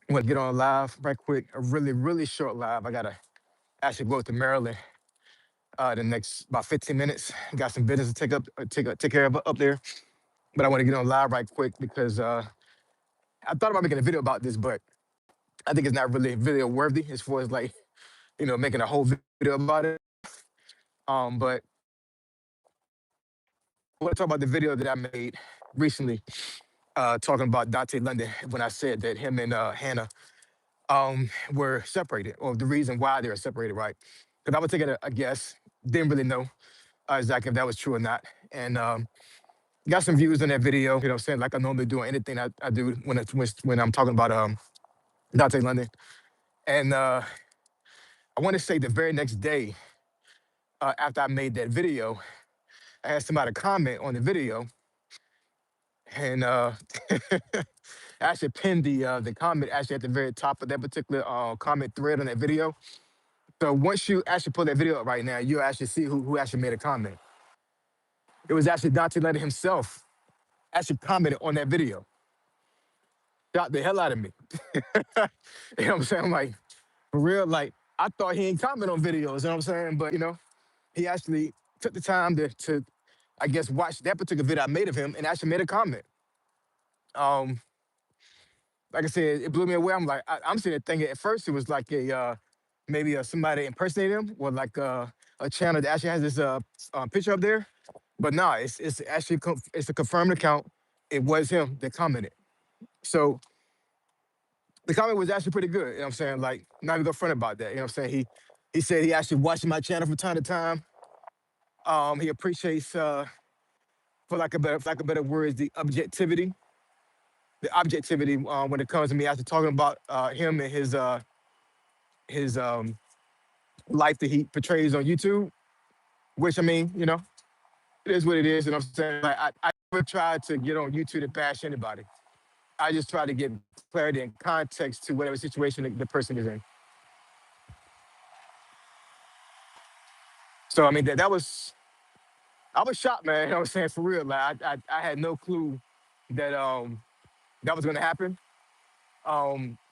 Want to get on live right quick, a really short live. I gotta actually go to Maryland the next about 15 minutes. Got some business to take care of up there. But I want to get on live right quick because I thought about making a video about this, but I think it's not really video worthy as far as like, making a whole video about it. But I want to talk about the video that I made recently, talking about Dontay London when I said that him and Hannah were separated, or the reason why they were separated, right? Because I was taking a guess, didn't really know exactly if that was true or not. And got some views on that video, what I'm saying? Like I normally do on anything I do when I'm talking about Dontay London. And I want to say the very next day after I made that video, I had somebody comment on the video, and I actually pinned the comment actually at the very top of that particular comment thread on that video. So once you actually pull that video up right now, you'll actually see who actually made a comment. It was actually Dontay London himself actually commented on that video. Shocked the hell out of me. You know what I'm saying? I'm like, for real, like, I thought he ain't comment on videos, you know what I'm saying? But, he actually took the time to I guess, watch that particular video I made of him and actually made a comment. Um, like I said, it blew me away. I'm sitting there thinking at first it was like maybe somebody impersonating him, or like a channel that actually has this picture up there. But nah, it's actually it's a confirmed account. It was him that commented. So the comment was actually pretty good. You know what I'm saying? Like, not even go front about that. You know what I'm saying? He said he actually watches my channel from time to time. He appreciates, for lack of better words, the objectivity when it comes to me after talking about him and his life that he portrays on YouTube. Which, I mean, it is what it is. And I'm saying, like, I never tried to get on YouTube to bash anybody. I just try to give clarity and context to whatever situation the person is in. So I mean that was I was shocked, man. You know what I'm saying? For real. Like I had no clue that that was gonna happen.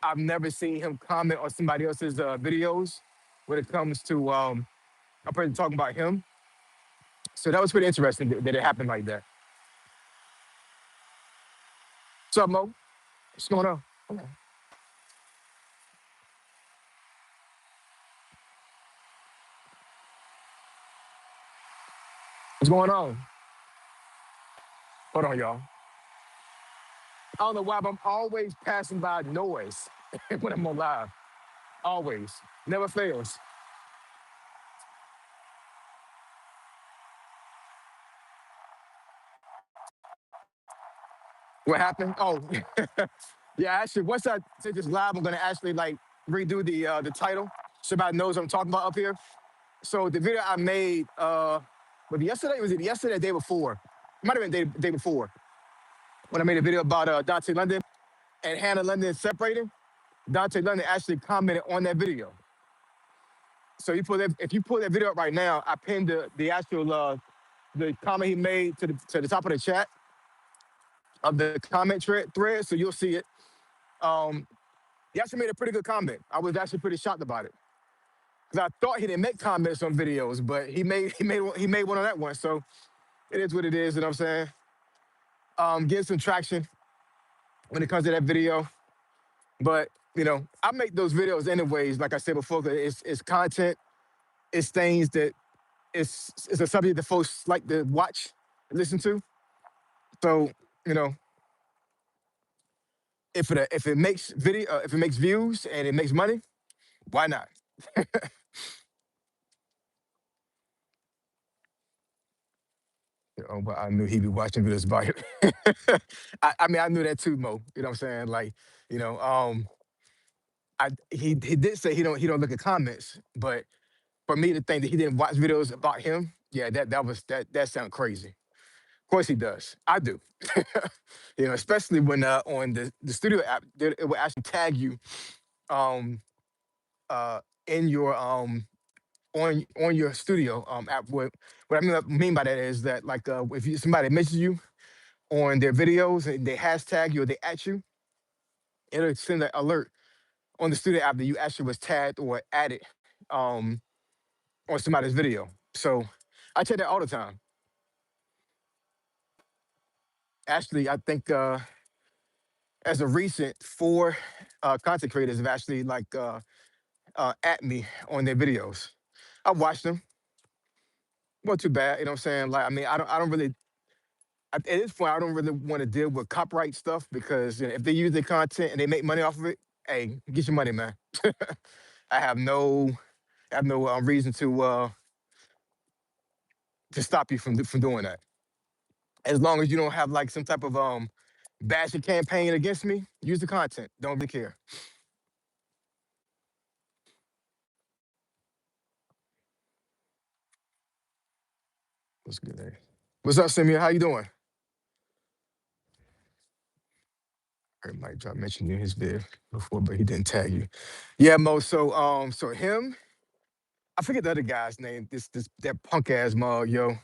I've never seen him comment on somebody else's videos when it comes to a person talking about him. So that was pretty interesting that it happened like that. What's up, Mo? What's going on? What's going on? Hold on, y'all. I don't know why, but I'm always passing by noise when I'm on live. Always. Never fails. What happened? Oh, yeah, actually, once I take this live, I'm gonna actually like redo the title so everybody knows what I'm talking about up here. So the video I made, was it yesterday or the day before? It might have been the day before when I made a video about Dontay London and Hannah London separating. Dontay London actually commented on that video. So if you pull that video up right now, I pinned the actual the comment he made to the top of the chat of the comment thread, so you'll see it. Um, he actually made a pretty good comment. I was actually pretty shocked about it because I thought he didn't make comments on videos, but he made one on that one. So it is what it is. You know what I'm saying? Getting some traction when it comes to that video, but I make those videos anyways. Like I said before, 'cause it's content, it's things that it's a subject that folks like to watch and listen to. So you know, if it makes views and it makes money, why not? But I knew he'd be watching videos about it. I mean, I knew that too, Mo. You know what I'm saying? Like, you know, um, he did say he don't look at comments, but for me to think that he didn't watch videos about him, yeah, that sounds crazy. Of course he does. I do. Especially when on the studio app, it will actually tag you um in your on your studio app. What I mean by that is that, like, if somebody mentions you on their videos and they hashtag you or they at you, it'll send an alert on the student app that you actually was tagged or added um, on somebody's video. So I check that all the time. Actually, I think as a recent, four content creators have actually at me on their videos. I watched them. Wasn't too bad, you know what I'm saying? Like, I mean, I don't really at this point, I don't really want to deal with copyright stuff because if they use their content and they make money off of it, hey, get your money, man. I have no, I have no reason to stop you from doing that. As long as you don't have like some type of bashing campaign against me, use the content. Don't really care. What's good, there? What's up, Samir? How you doing? Heard Mike Drop mentioned you in his vid before, but he didn't tag you. Yeah, Mo. So him, I forget the other guy's name. This that punk ass mug, yo.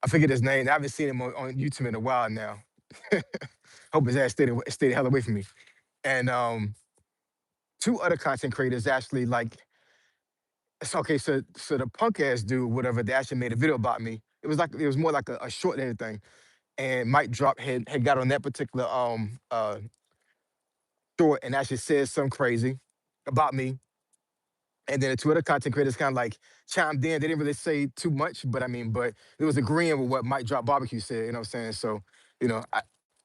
I forget his name. I haven't seen him on YouTube in a while now. Hope his ass stay the hell away from me. And two other content creators actually like. It's okay. So the punk ass dude, whatever, they actually made a video about me. It was more like a short than anything. And Mike Drop had got on that particular short and actually said something crazy about me. And then the two other content creators kind of like chimed in. They didn't really say too much, but I mean, but it was agreeing with what Mike Drop Barbecue said. You know what I'm saying? So, you know, I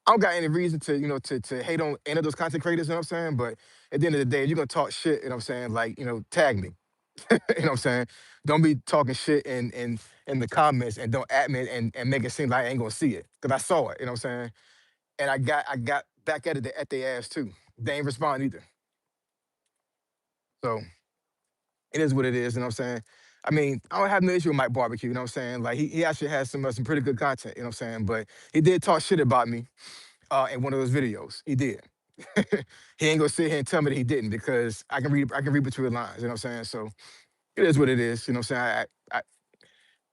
don't got any reason to, to hate on any of those content creators. You know what I'm saying? But at the end of the day, if you're gonna talk shit, you know what I'm saying? Like, tag me. You know what I'm saying? Don't be talking shit in the comments and don't at me and make it seem like I ain't gonna see it. Cause I saw it, you know what I'm saying? And I got back at it at their ass too. They ain't respond either. So it is what it is, you know what I'm saying? I mean, I don't have no issue with Mike Barbecue, you know what I'm saying? Like he actually has some pretty good content, you know what I'm saying? But he did talk shit about me in one of those videos. He did. He ain't gonna sit here and tell me that he didn't because I can read between the lines, you know what I'm saying? So it is what it is, you know what I'm saying?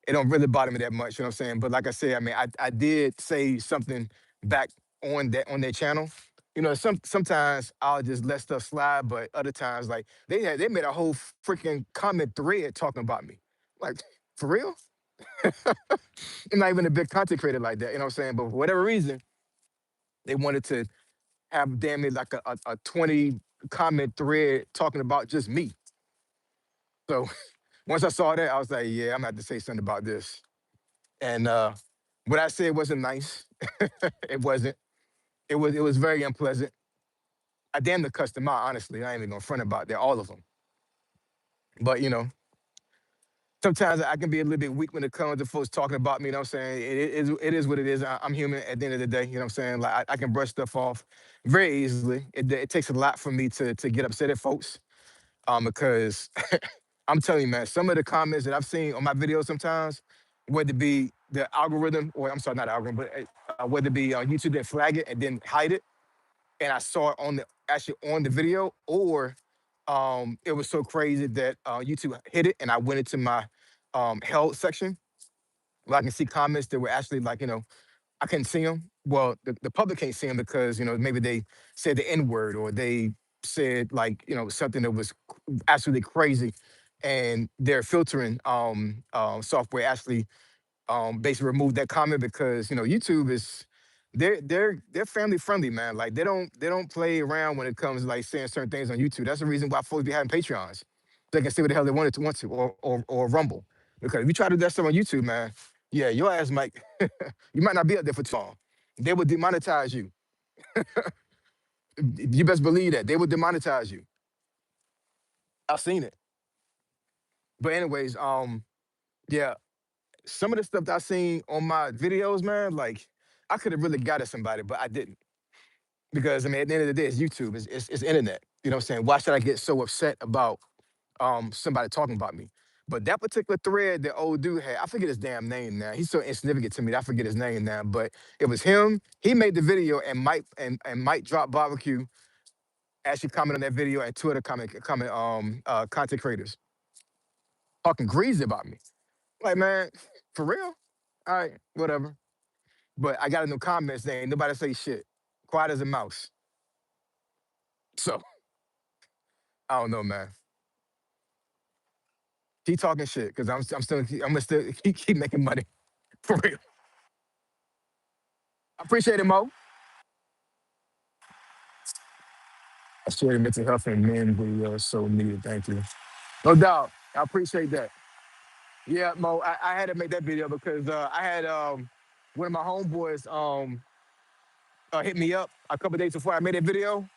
It don't really bother me that much, you know what I'm saying? But like I said, I mean, I did say something back on their channel. Sometimes I'll just let stuff slide, but other times like they made a whole freaking comment thread talking about me. Like, for real? I'm not even a big content creator like that, you know what I'm saying? But for whatever reason, they wanted to have damn near like a 20 comment thread talking about just me. So once I saw that, I was like, yeah, I'm gonna have to say something about this. And what I said wasn't nice. It wasn't. It was very unpleasant. I damn near cussed them out, honestly. I ain't even gonna front about that, all of them. But sometimes I can be a little bit weak when it comes to folks talking about me, you know what I'm saying? It is what it is. I'm human at the end of the day, you know what I'm saying? Like I can brush stuff off very easily. It takes a lot for me to get upset at folks. Because I'm telling you, man, some of the comments that I've seen on my videos sometimes, whether it be the algorithm, or I'm sorry, not algorithm, but whether it be YouTube that flag it and then hide it, and I saw it actually on the video, or it was so crazy that YouTube hit it, and I went into my held section where I can see comments that were actually like, I couldn't see them. Well, the public can't see them because maybe they said the N word or they said like something that was absolutely crazy, and their filtering software actually basically removed that comment because YouTube is they're family friendly, man. Like they don't play around when it comes to like saying certain things on YouTube. That's the reason why folks be having Patreons. They can say what the hell they want to, or Rumble. Because if you try to do that stuff on YouTube, man, yeah, your ass might you might not be up there for too long. They would demonetize you. You best believe that they would demonetize you. I've seen it. But anyways, yeah, some of the stuff that I seen on my videos, man, like I could have really got at somebody, but I didn't. Because I mean, at the end of the day, it's YouTube, it's internet. You know what I'm saying? Why should I get so upset about somebody talking about me? But that particular thread that old dude had, I forget his damn name now. He's so insignificant to me that I forget his name now. But it was him. He made the video, and Mike Drop Barbecue actually commented on that video, and two other content creators talking greasy about me. Like, man, for real? All right, whatever. But I got in the comments saying nobody say shit. Quiet as a mouse. So I don't know, man. Keep talking shit because I'm gonna still keep making money for real. I appreciate it, Mo. I share mental health and men video is so needed. Thank you. No doubt. I appreciate that. Yeah, Mo. I had to make that video because I had one of my homeboys hit me up a couple days before I made that video.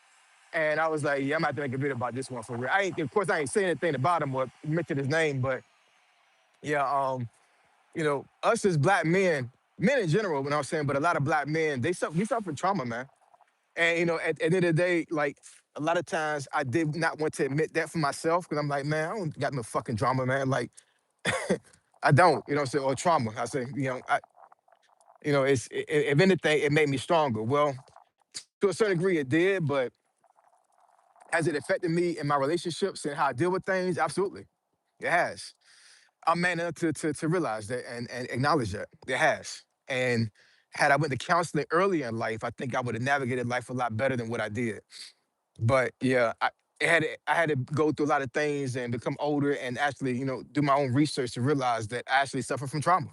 And I was like, yeah, I'm gonna have to make a video about this one for real. I ain't, of course, I ain't saying anything about him or mention his name, but yeah, us as black men, men in general, you know what I'm saying, but a lot of black men, we suffer trauma, man. And at the end of the day, like a lot of times I did not want to admit that for myself because I'm like, man, I don't got no fucking drama, man. Like I don't, you know what I'm saying, or trauma. I say, if anything, it made me stronger. Well, to a certain degree, it did, but has it affected me in my relationships and how I deal with things? Absolutely, it has. I'm man enough to realize that and acknowledge that it has. And had I went to counseling earlier in life, I think I would have navigated life a lot better than what I did. But yeah, I had to go through a lot of things and become older and actually, do my own research to realize that I actually suffer from trauma.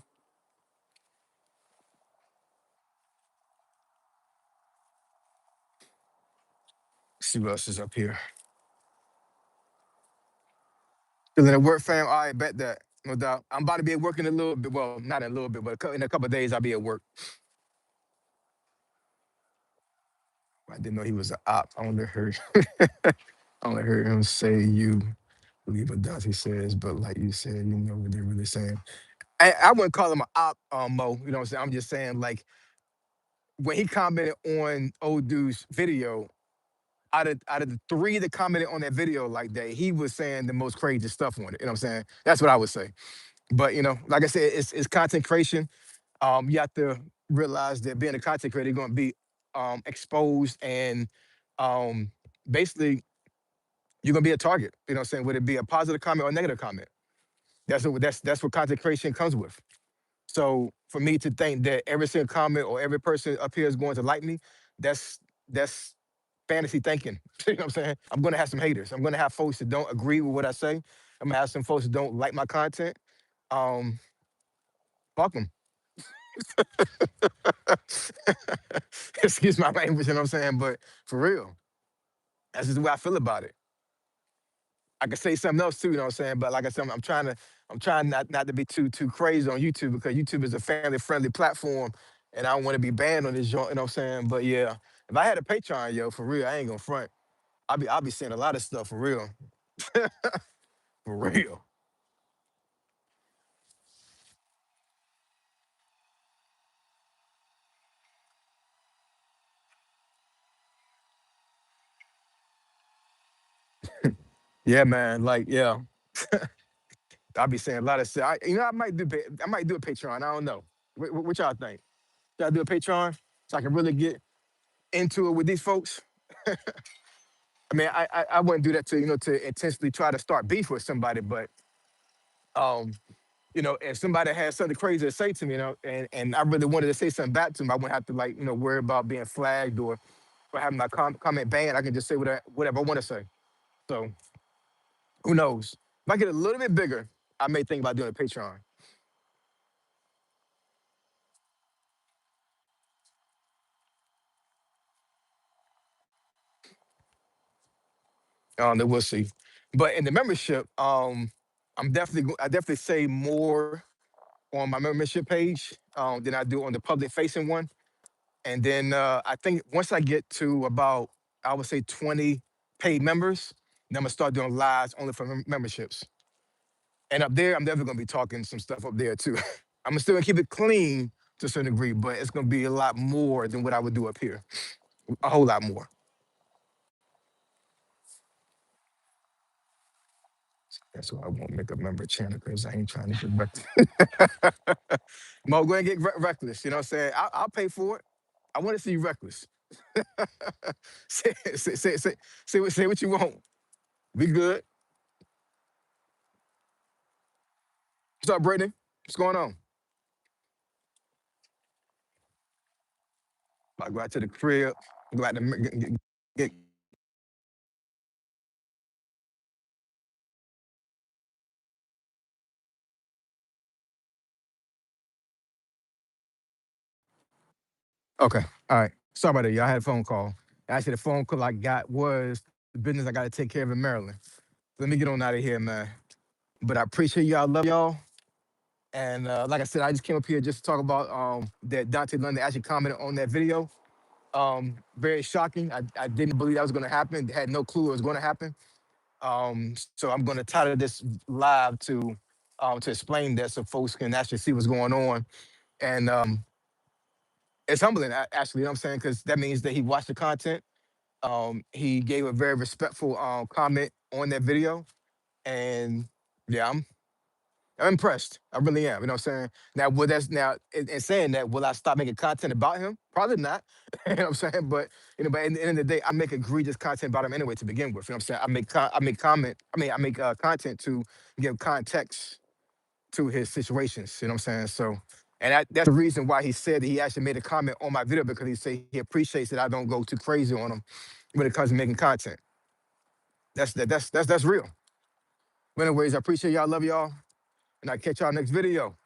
Let's see what else is up here. Still in the work fam, I bet that, no doubt. I'm about to be at work in a little bit. Well, not in a little bit, but in a couple of days I'll be at work. I didn't know he was an op. I only heard I only heard him say you believe what Dante says, but like you said, you know what they're really saying. I wouldn't call him an op, Mo. You know what I'm saying? I'm just saying, like, when he commented on old dude's video, out of the three that commented on that video like that, he was saying the most crazy stuff on it. You know what I'm saying? That's what I would say. But like I said, it's content creation. You have to realize that being a content creator, you're going to be exposed and um, basically you're going to be a target. You know what I'm saying? Whether it be a positive comment or a negative comment. That's what content creation comes with. So for me to think that every single comment or every person up here is going to like me, that's fantasy thinking. You know what I'm saying? I'm gonna have some haters. I'm gonna have folks that don't agree with what I say. I'm gonna have some folks that don't like my content. Um, Fuck them. Excuse my language, you know what I'm saying? But for real, that's just the way I feel about it. I could say something else too, you know what I'm saying? But like I said, I'm trying not to be too crazy on YouTube because YouTube is a family friendly platform, and I don't want to be banned on this joint, you know what I'm saying? But yeah, if I had a Patreon, yo, for real, I ain't gonna front. I'll be saying a lot of stuff for real, for real. Yeah, man. Like, yeah, I'll be saying a lot of stuff. I might I might do a Patreon. I don't know. What y'all think? Should I do a Patreon so I can really get into it with these folks? I mean, I wouldn't do that to intentionally try to start beef with somebody, but um, if somebody had something crazy to say to me, and I really wanted to say something back to them, I wouldn't have to like, worry about being flagged or having my comment banned. I can just say whatever I want to say. So who knows? If I get a little bit bigger, I may think about doing a Patreon. Then we'll see. But in the membership, I definitely say more on my membership page than I do on the public facing one. And then I think once I get to about, I would say 20 paid members, then I'm gonna start doing lives only for memberships. And up there, I'm definitely gonna be talking some stuff up there too. I'm still gonna keep it clean to a certain degree, but it's gonna be a lot more than what I would do up here. A whole lot more. That's why I won't make a member channel because I ain't trying to get Mo, go ahead and get reckless. You know what I'm saying? I'll pay for it. I want to see you reckless. Say what you want. We good. What's up, Brittany? What's going on? I go out to the crib. Go out to get Okay. All right. Sorry about that, y'all. I had a phone call. Actually, the phone call I got was the business I got to take care of in Maryland. Let me get on out of here, man. But I appreciate y'all. Love y'all. And like I said, I just came up here just to talk about that Dontay London actually commented on that video. Very shocking. I didn't believe that was going to happen. Had no clue it was going to happen. So I'm going to title this live to explain that so folks can actually see what's going on. And it's humbling, actually, you know what I'm saying? Because that means that he watched the content. He gave a very respectful comment on that video. And yeah, I'm impressed. I really am. You know what I'm saying? Now, will that's now in saying that, will I stop making content about him? Probably not. You know what I'm saying? But but at the end of the day, I make egregious content about him anyway to begin with. You know what I'm saying? I make comment. I make content to give context to his situations. You know what I'm saying? So, and that's the reason why he said that he actually made a comment on my video because he said he appreciates that I don't go too crazy on him when it comes to making content. That's real. But anyways, I appreciate y'all. Love y'all, and I catch y'all next video.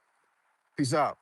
Peace out.